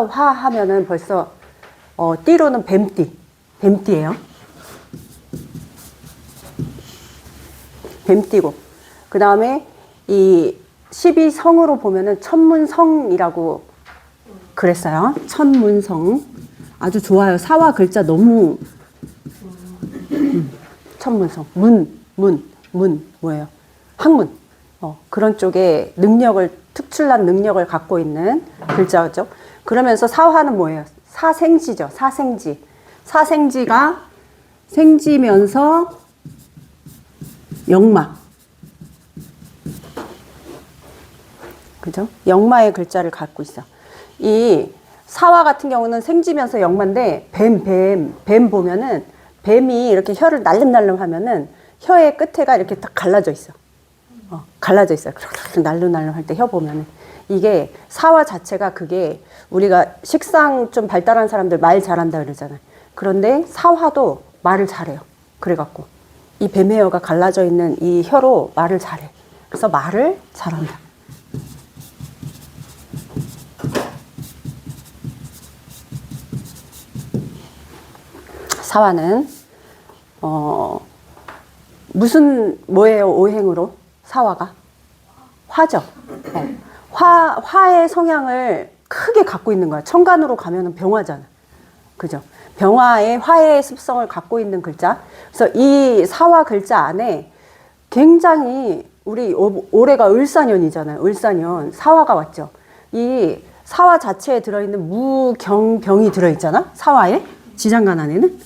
사화 하면은 벌써 띠로는 뱀띠예요. 뱀띠고, 그 다음에 이 12성으로 보면은 천문성이라고 그랬어요. 천문성. 아주 좋아요. 사화 글자 너무 천문성. 문 뭐예요? 학문. 그런 쪽에 특출난 능력을 갖고 있는 글자죠. 그러면서 사화는 뭐예요? 사생지죠. 사생지가 생지면서 역마. 그죠? 역마의 글자를 갖고 있어. 이 사화 같은 경우는 생지면서 역마인데, 뱀 보면은, 뱀이 이렇게 혀를 날름날름 하면은, 혀의 끝에가 이렇게 딱 갈라져 있어. 갈라져 있어요. 날름날름 할 때 혀 보면은. 이게 사화 자체가 그게 우리가 식상 좀 발달한 사람들 말 잘한다 그러잖아요. 그런데 사화도 말을 잘해요. 그래갖고. 이 뱀의 혀가 갈라져 있는 이 혀로 말을 잘해. 그래서 말을 잘한다. 사화는 뭐예요? 오행으로 사화가 화죠. 화의 성향을 크게 갖고 있는 거야. 천간으로 가면은 병화잖아. 그죠? 병화의 화의 습성을 갖고 있는 글자. 그래서 이 사화 글자 안에 굉장히 우리 올해가 을사년이잖아요. 을사년 사화가 왔죠. 이 사화 자체에 들어있는 무경병이 들어있잖아. 사화에 지장간 안에는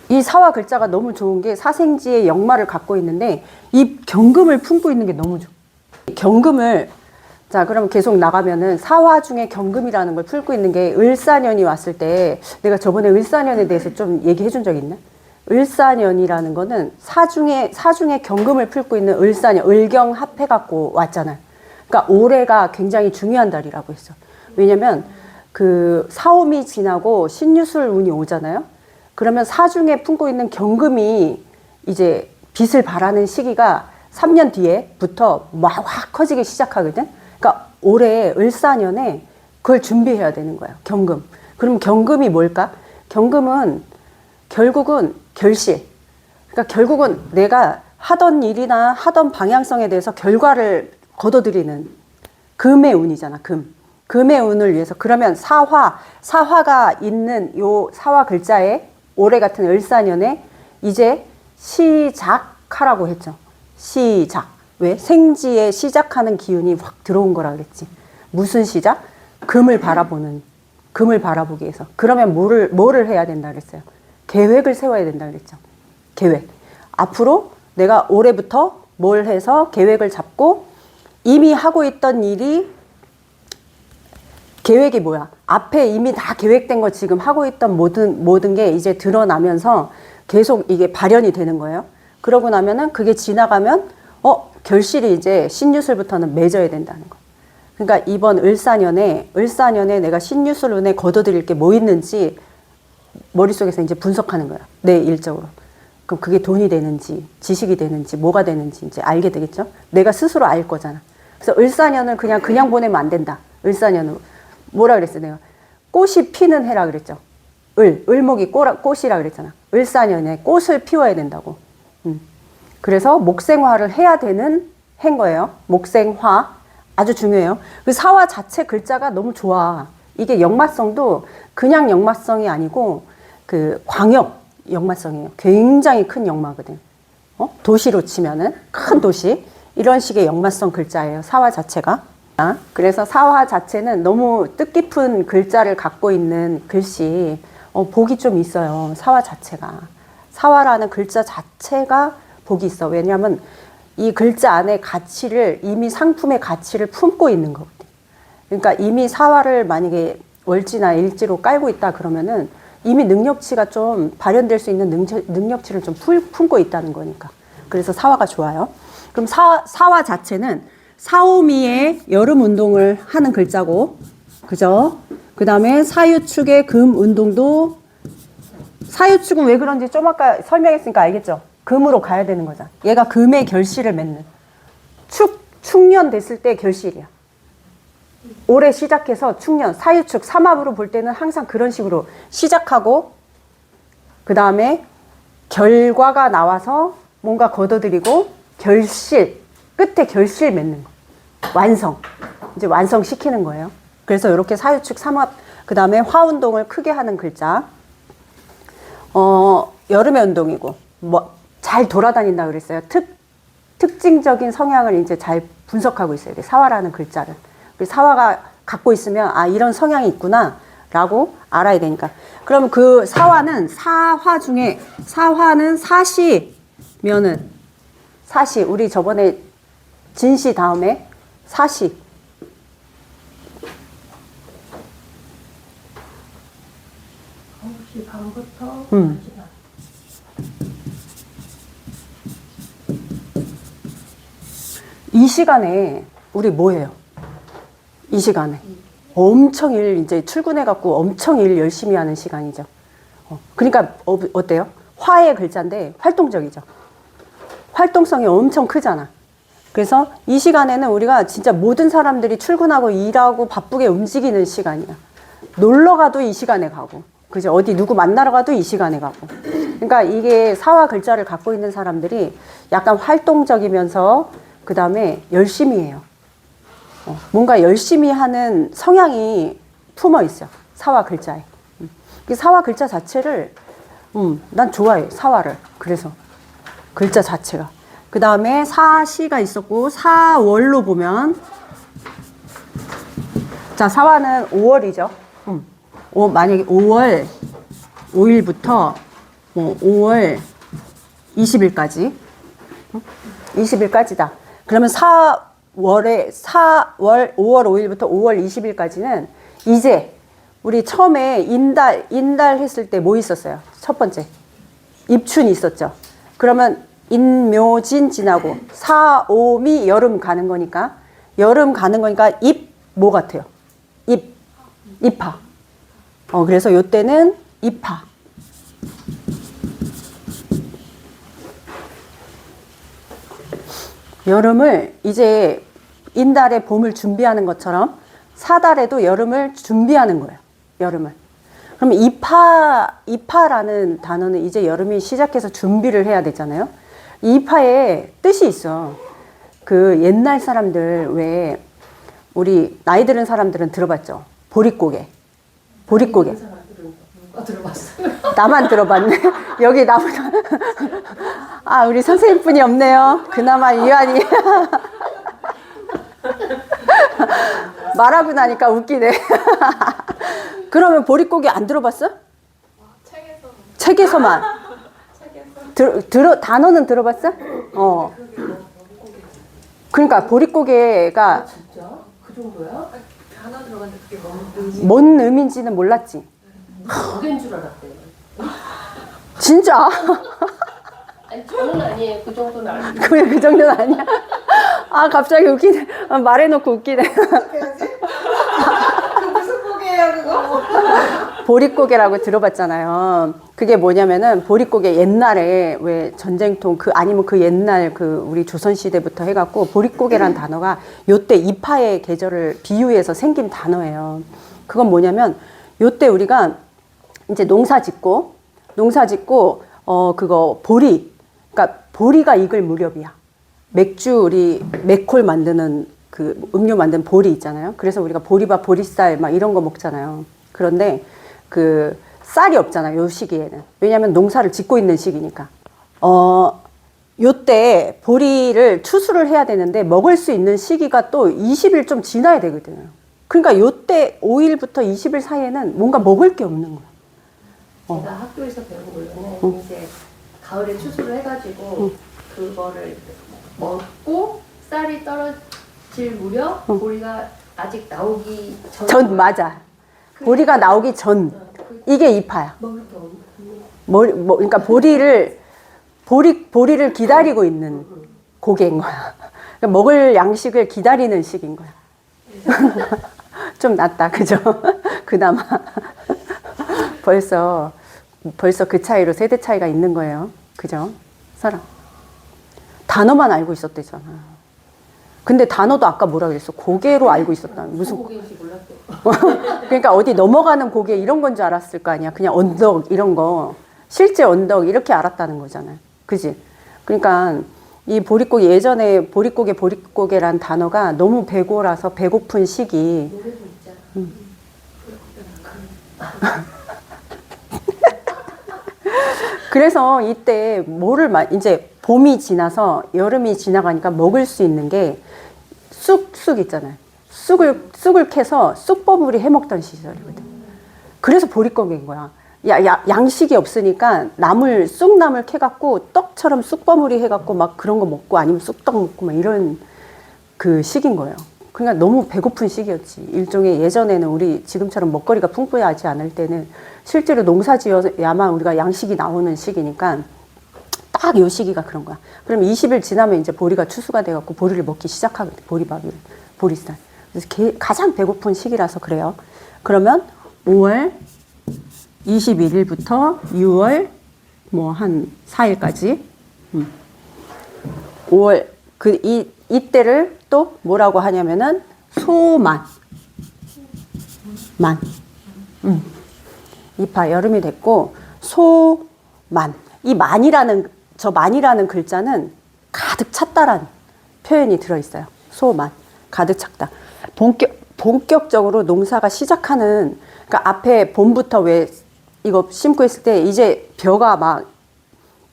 이 사화 글자가 너무 좋은 게 사생지의 역마를 갖고 있는데 이 경금을 품고 있는 게 너무 좋아. 경금을 자 그럼 계속 나가면은 사화 중에 경금이라는 걸 품고 있는 게 을사년이 왔을 때 내가 저번에 을사년에 대해서 좀 얘기해 준 적 있나? 을사년이라는 거는 사중에 경금을 품고 있는 을사년, 을경 합해 갖고 왔잖아요. 그러니까 올해가 굉장히 중요한 달이라고 했어. 왜냐면 그 사오미 지나고 신유술 운이 오잖아요. 그러면 사중에 품고 있는 경금이 이제 빛을 발하는 시기가 3년 뒤에부터 막 확 커지기 시작하거든. 그러니까 올해 을사년에 그걸 준비해야 되는 거예요. 경금. 그럼 경금이 뭘까? 경금은 결국은 결실. 그러니까 결국은 내가 하던 일이나 하던 방향성에 대해서 결과를 거둬들이는 금의 운이잖아. 금의 운을 위해서. 그러면 사화가 있는 요 사화 글자에 올해 같은 을사년에 이제 시작하라고 했죠. 시작. 왜? 생지에 시작하는 기운이 확 들어온 거라 그랬지. 무슨 시작? 금을 바라보기 위해서. 그러면 뭐를 해야 된다 그랬어요? 계획을 세워야 된다 그랬죠. 계획. 앞으로 내가 올해부터 뭘 해서 계획을 잡고 이미 하고 있던 일이 계획이 뭐야? 앞에 이미 다 계획된 거 지금 하고 있던 모든 게 이제 드러나면서 계속 이게 발현이 되는 거예요. 그러고 나면은 그게 지나가면 결실이 이제 신유술부터는 맺어야 된다는 거. 그러니까 이번 을사년에 내가 신유술 운에 거둬들일 게 뭐 있는지 머릿속에서 이제 분석하는 거야. 내 일적으로. 그럼 그게 돈이 되는지, 지식이 되는지, 뭐가 되는지 이제 알게 되겠죠? 내가 스스로 알 거잖아. 그래서 을사년을 그냥 보내면 안 된다. 을사년은 뭐라 그랬어 내가? 꽃이 피는 해라 그랬죠. 을목이 꽃이라 그랬잖아. 을사년에 꽃을 피워야 된다고. 그래서 목생화를 해야 되는 해인 거예요. 목생화. 아주 중요해요. 그 사화 자체 글자가 너무 좋아. 이게 역마성도 그냥 역마성이 아니고 그 광역 역마성이에요. 굉장히 큰 역마거든. 도시로 치면은 큰 도시. 이런 식의 역마성 글자예요. 사화 자체가. 그래서 사화 자체는 너무 뜻깊은 글자를 갖고 있는 글씨. 복이 좀 있어요. 사화 자체가. 사화라는 글자 자체가 복이 있어. 왜냐하면 이 글자 안에 가치를 이미 상품의 가치를 품고 있는 거거든. 그러니까 이미 사화를 만약에 월지나 일지로 깔고 있다 그러면은 이미 능력치가 좀 발현될 수 있는 능력치를 좀 품고 있다는 거니까. 그래서 사화가 좋아요. 그럼 사화 자체는 사오미의 여름 운동을 하는 글자고, 그죠? 그 다음에 사유축의 금 운동도, 사유축은 왜 그런지 좀 아까 설명했으니까 알겠죠? 금으로 가야 되는 거잖아. 얘가 금의 결실을 맺는. 축년 됐을 때 결실이야. 올해 시작해서 축년, 사유축, 삼합으로 볼 때는 항상 그런 식으로 시작하고 그 다음에 결과가 나와서 뭔가 거둬들이고 결실, 끝에 결실 맺는 거. 완성. 이제 완성시키는 거예요. 그래서 이렇게 사유축, 삼합, 그 다음에 화운동을 크게 하는 글자. 여름의 운동이고, 잘 돌아다닌다 그랬어요. 특징적인 성향을 이제 잘 분석하고 있어요. 사화라는 글자를. 사화가 갖고 있으면, 아, 이런 성향이 있구나, 라고 알아야 되니까. 그럼 그 사화는, 사화는 사시면은, 사시, 우리 저번에 진시 다음에 사시. 반부터 이 시간에 우리 뭐 해요? 이 시간에 엄청 이제 출근해갖고 엄청 일 열심히 하는 시간이죠. 그러니까 어때요? 화의 글자인데 활동적이죠. 활동성이 엄청 크잖아. 그래서 이 시간에는 우리가 진짜 모든 사람들이 출근하고 일하고 바쁘게 움직이는 시간이야. 놀러 가도 이 시간에 가고, 그죠? 어디 누구 만나러 가도 이 시간에 가고. 그러니까 이게 사화 글자를 갖고 있는 사람들이 약간 활동적이면서 그 다음에 열심히 해요. 뭔가 열심히 하는 성향이 품어 있어요. 사화 글자에. 사화 글자 자체를, 난 좋아해, 사화를. 그래서 글자 자체가. 그 다음에 사시가 있었고, 사월로 보면, 자, 사화는 5월이죠. 만약에 5월 5일부터 5월 20일까지, 20일까지다. 그러면 5월 5일부터 5월 20일까지는 이제 우리 처음에 인달 했을 때 뭐 있었어요? 첫 번째. 입춘이 있었죠. 그러면 인묘진 지나고 사오미 여름 가는 거니까 뭐 같아요? 입하. 그래서 요때는 입하. 여름을 이제 인달에 봄을 준비하는 것처럼 사달에도 여름을 준비하는 거예요. 여름을. 그럼 입하라는 단어는 이제 여름이 시작해서 준비를 해야 되잖아요. 입하에 뜻이 있어. 그 옛날 사람들 왜 우리 나이 들은 사람들은 들어봤죠. 보릿고개. 누가 들어봤어요? 나만 들어봤네. 여기 나보다. 아, 우리 선생님뿐이 없네요. 그나마 유한이. 말하고 나니까 웃기네. 그러면 보릿고개 안 들어봤어? 책에서만. 단어는 들어봤어? 그러니까 보릿고개가 진짜? 그 정도야? 단어 들어갔는데 그게 뭔 의미인지는 몰랐지. 무게인 줄 알았대요. 진짜? 아니 저는 아니에요. 그 정도는 아니에요. 그래, 그 정도는 아니야. 아, 갑자기 웃기네. 말해놓고 웃기네. 무슨 고개예요 그거? 보릿고개라고 들어봤잖아요. 그게 뭐냐면은 보릿고개 옛날에 왜 전쟁통 아니면 그 옛날 우리 조선시대부터 해갖고 보릿고개란 단어가 요때 입하의 계절을 비유해서 생긴 단어예요. 그건 뭐냐면 요때 우리가 이제 농사 짓고 그거 그러니까 보리가 익을 무렵이야. 우리 맥콜 만드는 그 음료 만든 보리 있잖아요. 그래서 우리가 보리밥, 보리쌀 막 이런 거 먹잖아요. 그런데 그 쌀이 없잖아요. 요 시기에는. 왜냐하면 농사를 짓고 있는 시기니까. 요때 보리를 추수를 해야 되는데 먹을 수 있는 시기가 또 20일 좀 지나야 되거든요. 그러니까 요때 5일부터 20일 사이에는 뭔가 먹을 게 없는 거야. 제가 학교에서 배운 걸로는 이제 가을에 추수를 해가지고 그거를 먹고 쌀이 떨어질 무렵 보리가 아직 나오기 전 맞아. 보리가 나오기 전. 이게 입하야. 그러니까 보리를 기다리고 있는 고개인 거야. 그러니까 먹을 양식을 기다리는 시기인 거야. 좀 낫다, 그죠? 그나마. 벌써 그 차이로 세대 차이가 있는 거예요. 그죠? 단어만 알고 있었대잖아. 근데 단어도 아까 뭐라 그랬어? 고개로 알고 있었다. 무슨 고개인지 몰랐어. 그러니까 어디 넘어가는 고개 이런 건 줄 알았을 거 아니야. 그냥 언덕 이런 거. 실제 언덕 이렇게 알았다는 거잖아요. 그지? 그러니까 이 보릿고개 예전에 보릿고개란 단어가 너무 배고라서 배고픈 시기. 노래도 있잖아. 그래서 이때 이제 봄이 지나서 여름이 지나가니까 먹을 수 있는 게 쑥 있잖아요. 쑥을 캐서 쑥버무리 해 먹던 시절이거든. 그래서 보릿고개인 거야. 양식이 없으니까 쑥나물 캐갖고 떡처럼 쑥버무리 해갖고 막 그런 거 먹고 아니면 쑥떡 먹고 막 이런 그 시기인 거예요. 그러니까 너무 배고픈 시기였지. 일종의 예전에는 우리 지금처럼 먹거리가 풍부하지 않을 때는 실제로 농사 지어야만 우리가 양식이 나오는 시기니까 딱 요 시기가 그런 거야. 그럼 20일 지나면 이제 보리가 추수가 돼갖고 보리를 먹기 시작하거든. 보리쌀. 그래서 가장 배고픈 시기라서 그래요. 그러면 5월 21일부터 6월 뭐 한 4일까지 5월 이때를 또 뭐라고 하냐면은 소만. 이파 여름이 됐고 소만. 이 만이라는 글자는 가득 찼다란 표현이 들어 있어요. 소만. 가득 찼다. 본격적으로 농사가 시작하는, 그러니까 앞에 봄부터 왜 이거 심고 있을 때 이제 벼가 막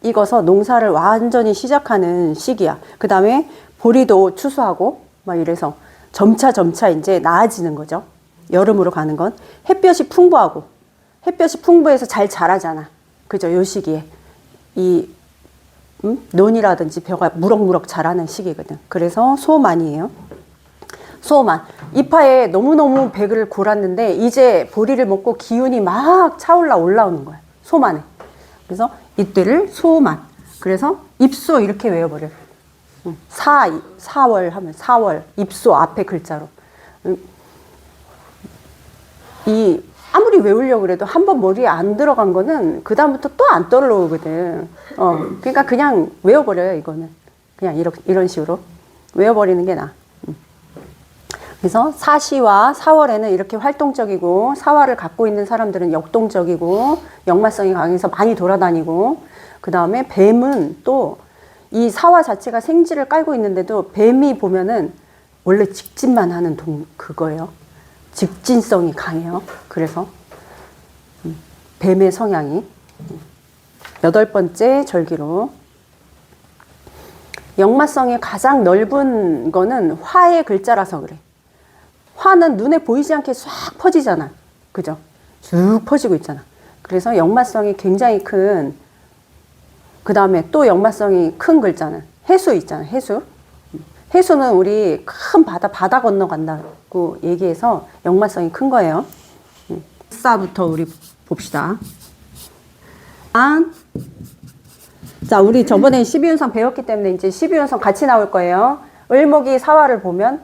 익어서 농사를 완전히 시작하는 시기야. 그 다음에 보리도 추수하고 막 이래서 점차 이제 나아지는 거죠. 여름으로 가는 건 햇볕이 풍부해서 잘 자라잖아. 그죠? 요 시기에 논이라든지 벼가 무럭무럭 자라는 시기거든. 그래서 소만이에요. 소만. 이파에 너무너무 배를 골았는데 이제 보리를 먹고 기운이 막 올라오는 거야. 소만에. 그래서 이때를 소만. 그래서 입소 이렇게 외워버려. 4월 하면 4월. 입소 앞에 글자로. 아무리 외우려고 그래도 한 번 머리에 안 들어간 거는 그다음부터 또 안 떠올라오거든. 그러니까 그냥 외워버려요, 이거는. 그냥 이런 식으로. 외워버리는 게 나아. 그래서 사시와 사월에는 이렇게 활동적이고, 사화를 갖고 있는 사람들은 역동적이고, 역마성이 강해서 많이 돌아다니고, 그 다음에 뱀은 또 이 사화 자체가 생지를 깔고 있는데도 뱀이 보면은 원래 직진만 하는 그거예요. 직진성이 강해요. 그래서 뱀의 성향이 8번째 절기로 역마성이 가장 넓은 거는 화의 글자라서 그래. 화는 눈에 보이지 않게 싹 퍼지잖아. 그죠? 쭉 퍼지고 있잖아. 그래서 역마성이 굉장히 큰, 그 다음에 또 역마성이 큰 글자는 해수 있잖아. 해수는 우리 큰 바다 건너간다고 얘기해서 역마성이 큰 거예요. 사부터 우리 봅시다. 자, 우리 저번에 12운성 배웠기 때문에 이제 12운성 같이 나올 거예요. 을목이 사화를 보면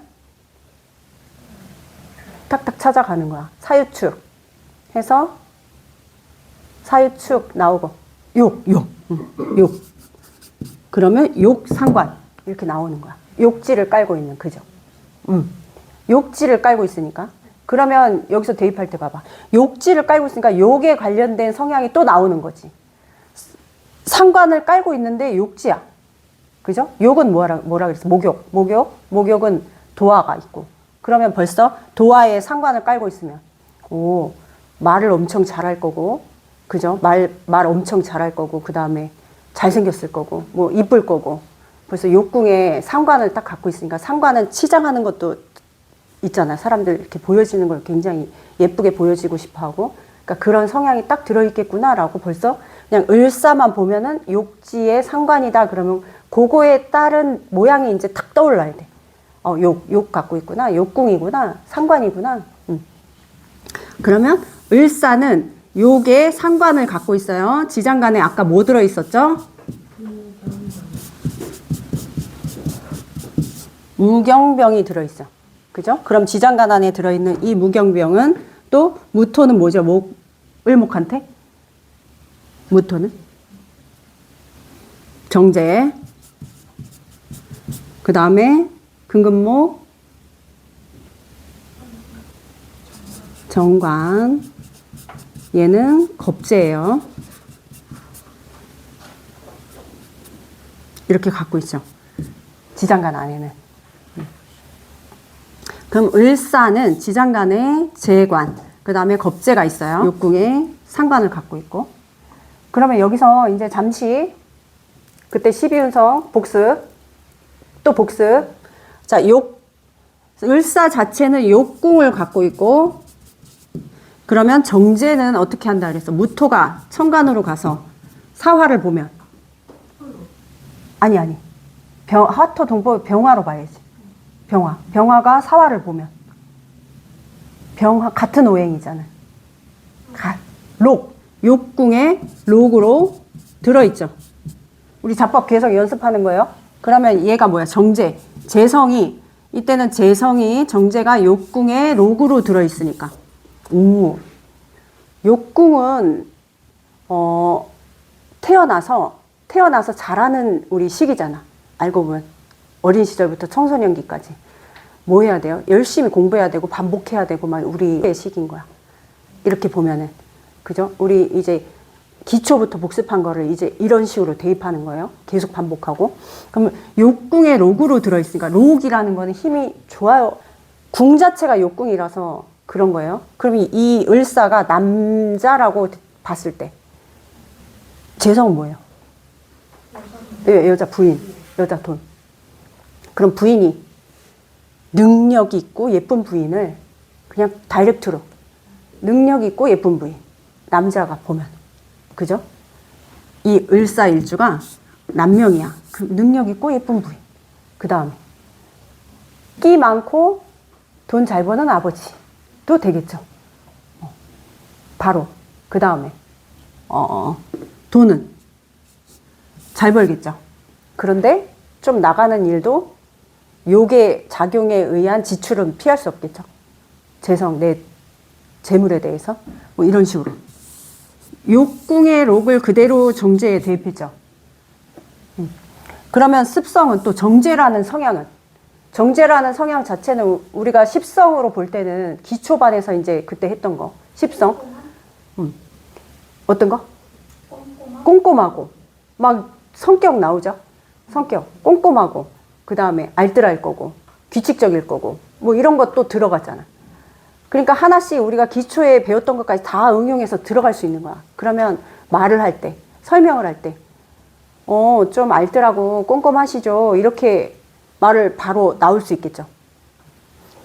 탁탁 찾아가는 거야. 사유축 해서 사유축 나오고 욕. 그러면 욕상관 이렇게 나오는 거야. 욕지를 깔고 있는, 그죠? 욕지를 깔고 있으니까. 그러면 여기서 대입할 때 봐봐. 욕지를 깔고 있으니까 욕에 관련된 성향이 또 나오는 거지. 상관을 깔고 있는데 욕지야. 그죠? 욕은 뭐라 그랬어? 목욕은 도화가 있고. 그러면 벌써 도화에 상관을 깔고 있으면, 말을 엄청 잘할 거고, 그죠? 말 엄청 잘할 거고, 그 다음에 잘생겼을 거고, 뭐 이쁠 거고. 벌써 욕궁에 상관을 딱 갖고 있으니까 상관은 치장하는 것도 있잖아. 사람들 이렇게 보여지는 걸 굉장히 예쁘게 보여지고 싶어 하고. 그러니까 그런 성향이 딱 들어있겠구나라고 벌써 그냥 을사만 보면은 욕지의 상관이다. 그러면 그거에 따른 모양이 이제 탁 떠올라야 돼. 욕 갖고 있구나. 욕궁이구나. 상관이구나. 그러면 을사는 욕에 상관을 갖고 있어요. 지장간에 아까 뭐 들어있었죠? 무경병이 들어있어. 그죠? 그럼 지장간 안에 들어있는 이 무경병은 또 무토는 뭐죠? 을목한테? 무토는? 정제. 그 다음에 근근목, 정관, 얘는 겁재예요. 이렇게 갖고 있죠. 지장간 안에는. 그럼 을사는 지장간에 재관, 그 다음에 겁재가 있어요. 욕궁에 상관을 갖고 있고. 그러면 여기서 이제 잠시 그때 12운성 복습, 또 복습. 자, 을사 자체는 욕궁을 갖고 있고, 그러면 정제는 어떻게 한다 그랬어? 무토가 천간으로 가서 사화를 보면. 아니. 화토 동법 병화로 봐야지. 병화가 사화를 보면. 병화, 같은 오행이잖아요. 욕궁에 록으로 들어있죠. 우리 자법 계속 연습하는 거예요. 그러면 얘가 뭐야? 정제. 재성이, 이때는 재성이, 정제가 욕궁에 록으로 들어있으니까. 욕궁은, 태어나서 자라는 우리 시기잖아. 알고 보면. 어린 시절부터 청소년기까지. 뭐 해야 돼요? 열심히 공부해야 되고, 반복해야 되고, 막 우리의 시기인 거야. 이렇게 보면은. 그죠? 우리 이제 기초부터 복습한 거를 이제 이런 식으로 대입하는 거예요. 계속 반복하고. 그러면 욕궁에 록으로 들어있으니까, 록이라는 거는 힘이 좋아요. 궁 자체가 욕궁이라서 그런 거예요. 그럼 이 을사가 남자라고 봤을 때, 재성은 뭐예요? 여자 부인, 여자 돈. 그럼 부인이 능력 있고 예쁜 부인을 그냥 다이렉트로 능력 있고 예쁜 부인, 남자가 보면, 그죠? 이 을사일주가 남명이야. 그럼 능력 있고 예쁜 부인. 그 다음에 끼 많고 돈 잘 버는 아버지도 되겠죠. 바로 그 다음에 돈은 잘 벌겠죠. 그런데 좀 나가는 일도 욕의 작용에 의한 지출은 피할 수 없겠죠. 재성, 내 재물에 대해서 뭐 이런 식으로. 욕궁의 록을 그대로 정제에 대입했죠. 그러면 습성은 또 정제라는 성향은, 정제라는 성향 자체는 우리가 십성으로 볼 때는 기초반에서 이제 그때 했던 거, 십성. 어떤 거? 꼼꼼하고. 막 성격 나오죠. 성격. 꼼꼼하고. 그 다음에 알뜰할 거고, 규칙적일 거고, 뭐 이런 것도 들어갔잖아. 그러니까 하나씩 우리가 기초에 배웠던 것까지 다 응용해서 들어갈 수 있는 거야. 그러면 말을 할 때, 설명을 할 때, 좀 알뜰하고 꼼꼼하시죠. 이렇게 말을 바로 나올 수 있겠죠.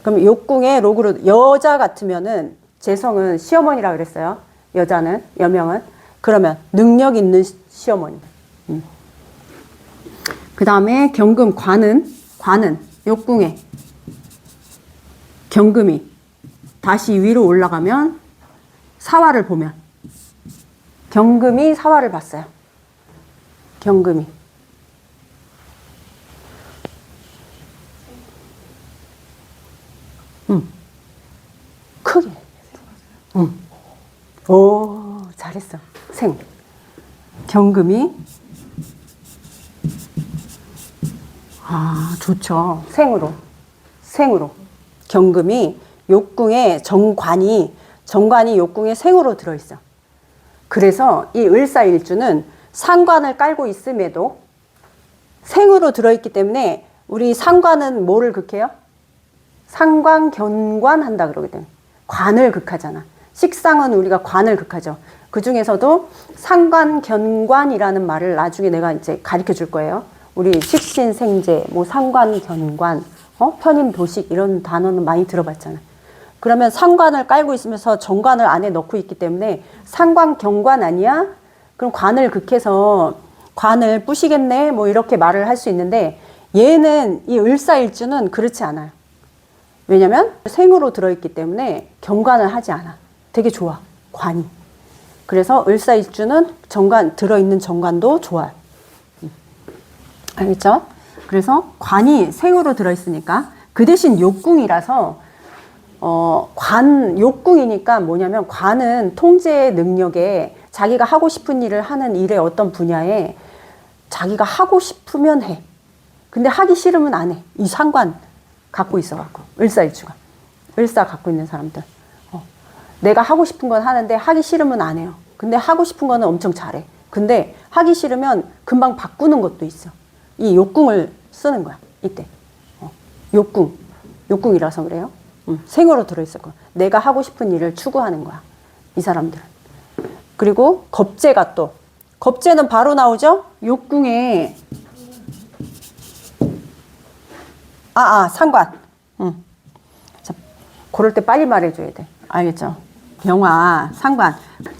그럼 욕궁의 록으로, 여자 같으면은, 재성은 시어머니라 그랬어요. 여자는, 여명은. 그러면 능력 있는 시어머니. 그 다음에 경금, 관은 욕궁에 경금이 다시 위로 올라가면 사화를 보면, 경금이 사화를 봤어요. 경금이. 크게. 오, 잘했어. 생. 경금이. 좋죠. 생으로. 경금이 욕궁에 정관이 욕궁에 생으로 들어있어. 그래서 이 을사일주는 상관을 깔고 있음에도 생으로 들어있기 때문에 우리 상관은 뭐를 극해요? 상관견관 한다 그러기 때문에 관을 극하잖아. 식상은 우리가 관을 극하죠. 그 중에서도 상관견관이라는 말을 나중에 내가 이제 가르쳐 줄 거예요. 우리 식신생재, 뭐 상관견관, 편인도식 이런 단어는 많이 들어봤잖아. 그러면 상관을 깔고 있으면서 정관을 안에 넣고 있기 때문에 상관경관 아니야? 그럼 관을 극해서 관을 부시겠네? 뭐 이렇게 말을 할 수 있는데, 얘는 이 을사일주는 그렇지 않아요. 왜냐면 생으로 들어있기 때문에 경관을 하지 않아. 되게 좋아, 관이. 그래서 을사일주는 정관, 들어있는 정관도 좋아요. 알겠죠? 그래서 관이 생으로 들어있으니까, 그 대신 욕궁이라서 욕궁이니까 뭐냐면, 관은 통제 능력에 자기가 하고 싶은 일을 하는 일의 어떤 분야에 자기가 하고 싶으면 해. 근데 하기 싫으면 안 해. 이 상관, 갖고 있어갖고 을사일주가 을사 갖고 있는 사람들 내가 하고 싶은 건 하는데 하기 싫으면 안 해요. 근데 하고 싶은 거는 엄청 잘해. 근데 하기 싫으면 금방 바꾸는 것도 있어. 이 욕궁을 쓰는 거야 이때. 욕궁이라서 그래요. 생으로 들어있을 거야. 내가 하고 싶은 일을 추구하는 거야 이 사람들은. 그리고 겁재가 또 겁재는 바로 나오죠. 욕궁에 상관. 자, 그럴 때 빨리 말해줘야 돼. 알겠죠? 병화, 상관.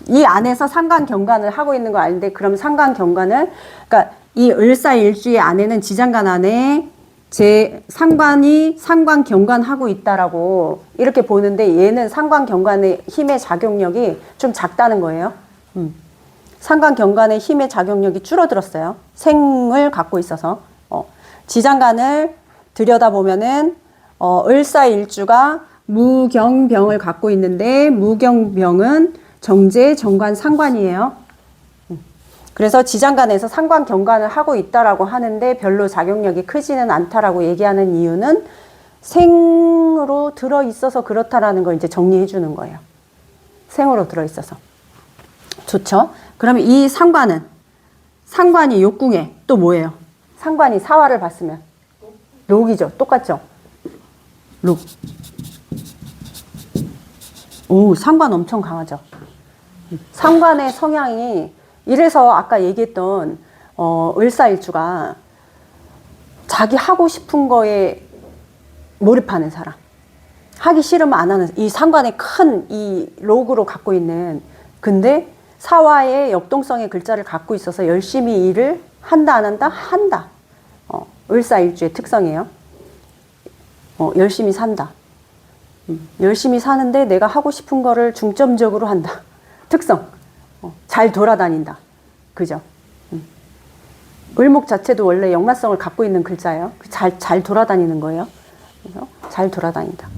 이 안에서 상관 경관을 하고 있는 거 아닌데, 그럼 상관 경관을, 그러니까 이 을사일주의 안에는 지장간 안에 제 상관이 상관 경관하고 있다라고 이렇게 보는데, 얘는 상관 경관의 힘의 작용력이 좀 작다는 거예요. 상관 경관의 힘의 작용력이 줄어들었어요. 생을 갖고 있어서. 지장간을 들여다보면은 을사일주가 무경병을 갖고 있는데 무경병은 정제, 정관, 상관이에요. 그래서 지장간에서 상관 경관을 하고 있다라고 하는데 별로 작용력이 크지는 않다라고 얘기하는 이유는 생으로 들어 있어서 그렇다라는 걸 이제 정리해 주는 거예요. 생으로 들어 있어서. 좋죠? 그러면 이 상관이 욕궁에 또 뭐예요? 상관이 사화를 봤으면 록이죠. 똑같죠? 록. 오, 상관 엄청 강하죠. 상관의 성향이 이래서 아까 얘기했던 을사일주가 자기 하고 싶은 거에 몰입하는 사람. 하기 싫으면 안 하는 이 상관의 큰 이 록으로 갖고 있는 근데 사화의 역동성의 글자를 갖고 있어서 열심히 일을 한다 안 한다? 한다. 을사일주의 특성이에요. 열심히 산다. 열심히 사는데 내가 하고 싶은 거를 중점적으로 한다. 특성. 잘 돌아다닌다. 그죠? 을목 자체도 원래 역마성을 갖고 있는 글자예요. 잘 돌아다니는 거예요. 그래서 잘 돌아다닌다.